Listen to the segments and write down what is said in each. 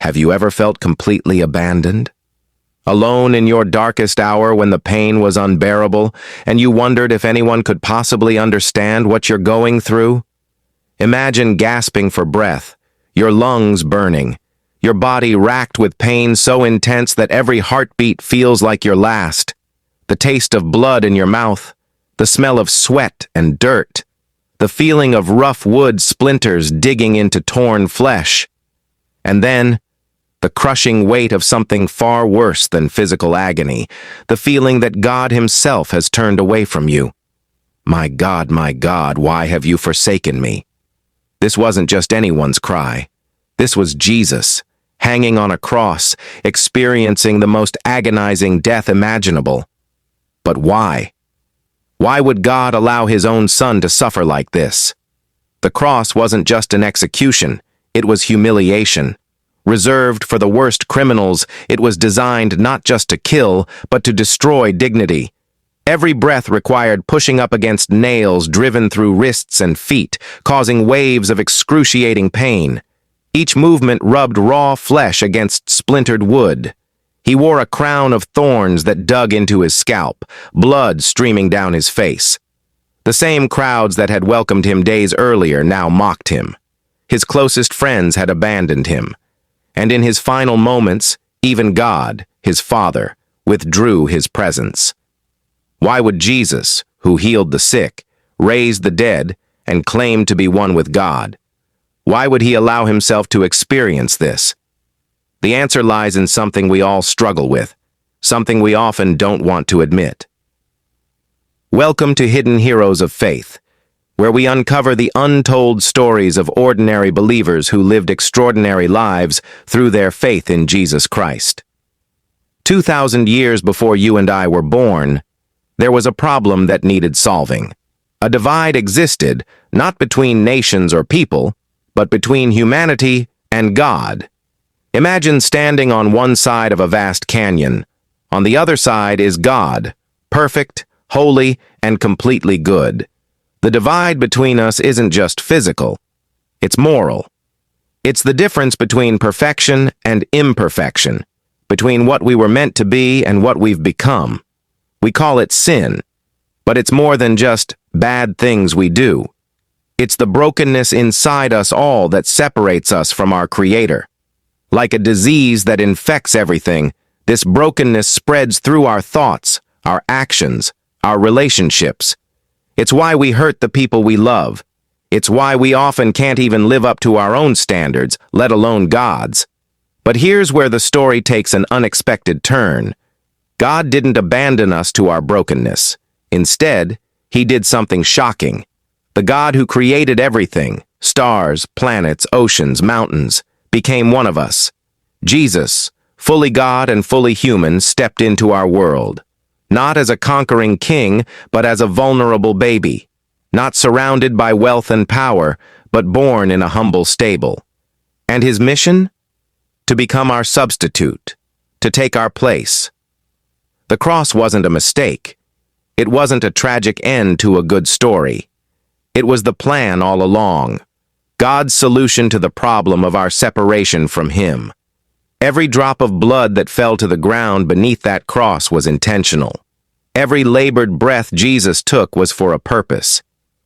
Have you ever felt completely abandoned? Alone in your darkest hour when the pain was unbearable and you wondered if anyone could possibly understand what you're going through? Imagine gasping for breath, your lungs burning, your body racked with pain so intense that every heartbeat feels like your last, the taste of blood in your mouth, the smell of sweat and dirt, the feeling of rough wood splinters digging into torn flesh, and then the crushing weight of something far worse than physical agony, the feeling that God Himself has turned away from you. My God, why have you forsaken me? This wasn't just anyone's cry. This was Jesus, hanging on a cross, experiencing the most agonizing death imaginable. But why? Why would God allow His own Son to suffer like this? The cross wasn't just an execution, it was humiliation. Reserved for the worst criminals, it was designed not just to kill, but to destroy dignity. Every breath required pushing up against nails driven through wrists and feet, causing waves of excruciating pain. Each movement rubbed raw flesh against splintered wood. He wore a crown of thorns that dug into his scalp, blood streaming down his face. The same crowds that had welcomed him days earlier now mocked him. His closest friends had abandoned him. And in his final moments, even God, his Father, withdrew His presence. Why would Jesus, who healed the sick, raised the dead, and claimed to be one with God? Why would He allow Himself to experience this? The answer lies in something we all struggle with, something we often don't want to admit. Welcome to Hidden Heroes of Faith, where we uncover the untold stories of ordinary believers who lived extraordinary lives through their faith in Jesus Christ. 2,000 years before you and I were born, there was a problem that needed solving. A divide existed, not between nations or people, but between humanity and God. Imagine standing on one side of a vast canyon. On the other side is God, perfect, holy, and completely good. The divide between us isn't just physical, it's moral. It's the difference between perfection and imperfection, between what we were meant to be and what we've become. We call it sin, but it's more than just bad things we do. It's the brokenness inside us all that separates us from our Creator. Like a disease that infects everything, this brokenness spreads through our thoughts, our actions, our relationships. It's why we hurt the people we love. It's why we often can't even live up to our own standards, let alone God's. But here's where the story takes an unexpected turn. God didn't abandon us to our brokenness. Instead, He did something shocking. The God who created everything, stars, planets, oceans, mountains, became one of us. Jesus, fully God and fully human, stepped into our world. Not as a conquering king, but as a vulnerable baby. Not surrounded by wealth and power, but born in a humble stable. And His mission? To become our substitute, to take our place. The cross wasn't a mistake. It wasn't a tragic end to a good story. It was the plan all along. God's solution to the problem of our separation from Him. Every drop of blood that fell to the ground beneath that cross was intentional. Every labored breath Jesus took was for a purpose.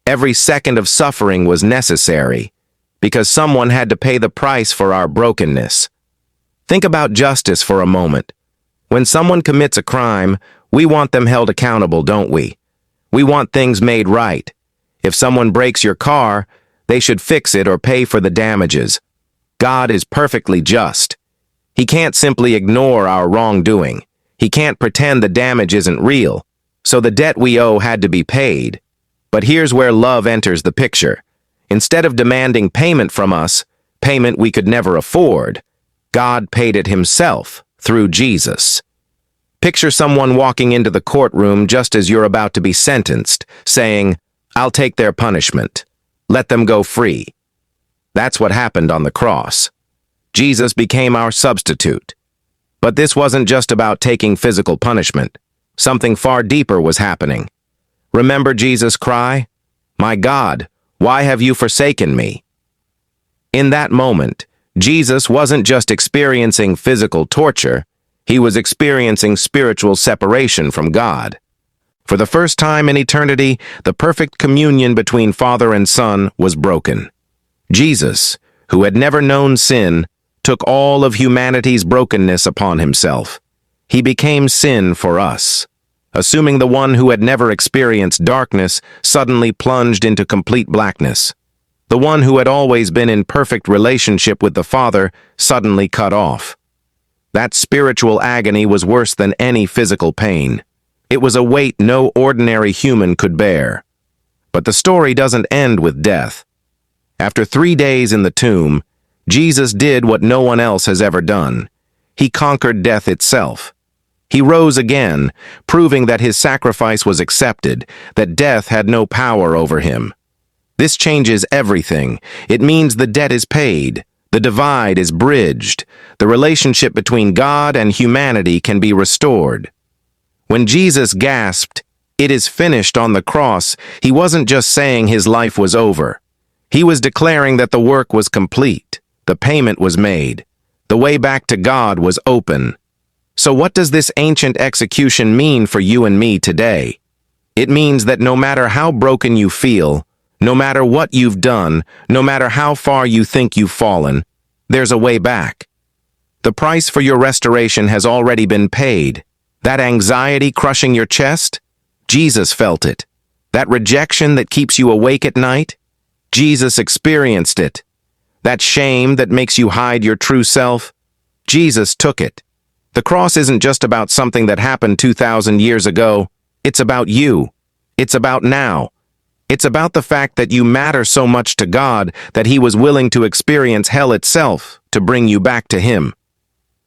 Every second of suffering was necessary, because someone had to pay the price for our brokenness. Think about justice for a moment. When someone commits a crime, we want them held accountable, don't we? We want things made right. If someone breaks your car, they should fix it or pay for the damages. God is perfectly just. He can't simply ignore our wrongdoing. He can't pretend the damage isn't real, so the debt we owe had to be paid. But here's where love enters the picture. Instead of demanding payment from us, payment we could never afford, God paid it Himself through Jesus. Picture someone walking into the courtroom just as you're about to be sentenced, saying, "I'll take their punishment. Let them go free." That's what happened on the cross. Jesus became our substitute. But this wasn't just about taking physical punishment. Something far deeper was happening. Remember Jesus' cry? "My God, why have you forsaken me?" In that moment, Jesus wasn't just experiencing physical torture, he was experiencing spiritual separation from God. For the first time in eternity, the perfect communion between Father and Son was broken. Jesus, who had never known sin, took all of humanity's brokenness upon himself. He became sin for us. Assuming the one who had never experienced darkness suddenly plunged into complete blackness. The one who had always been in perfect relationship with the Father suddenly cut off. That spiritual agony was worse than any physical pain. It was a weight no ordinary human could bear. But the story doesn't end with death. After 3 days in the tomb, Jesus did what no one else has ever done. He conquered death itself. He rose again, proving that his sacrifice was accepted, that death had no power over him. This changes everything. It means the debt is paid. The divide is bridged. The relationship between God and humanity can be restored. When Jesus gasped, "It is finished," on the cross, he wasn't just saying his life was over. He was declaring that the work was complete. The payment was made. The way back to God was open. So what does this ancient execution mean for you and me today? It means that no matter how broken you feel, no matter what you've done, no matter how far you think you've fallen, there's a way back. The price for your restoration has already been paid. That anxiety crushing your chest? Jesus felt it. That rejection that keeps you awake at night? Jesus experienced it. That shame that makes you hide your true self? Jesus took it. The cross isn't just about something that happened 2,000 years ago. It's about you. It's about now. It's about the fact that you matter so much to God that he was willing to experience hell itself to bring you back to him.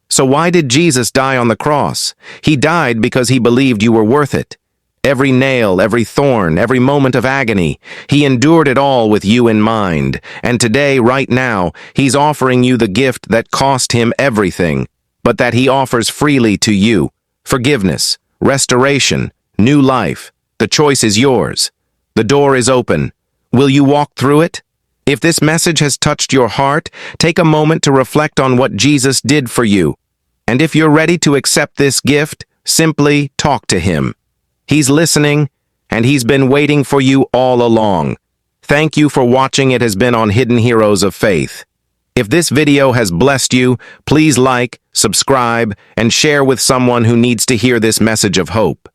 So why did Jesus die on the cross? He died because he believed you were worth it. Every nail, every thorn, every moment of agony, he endured it all with you in mind. And today, right now, he's offering you the gift that cost him everything, but that he offers freely to you. Forgiveness, restoration, new life. The choice is yours. The door is open. Will you walk through it? If this message has touched your heart, take a moment to reflect on what Jesus did for you. And if you're ready to accept this gift, simply talk to him. He's listening, and he's been waiting for you all along. Thank you for watching. It has been on Hidden Heroes of Faith. If this video has blessed you, please like, subscribe, and share with someone who needs to hear this message of hope.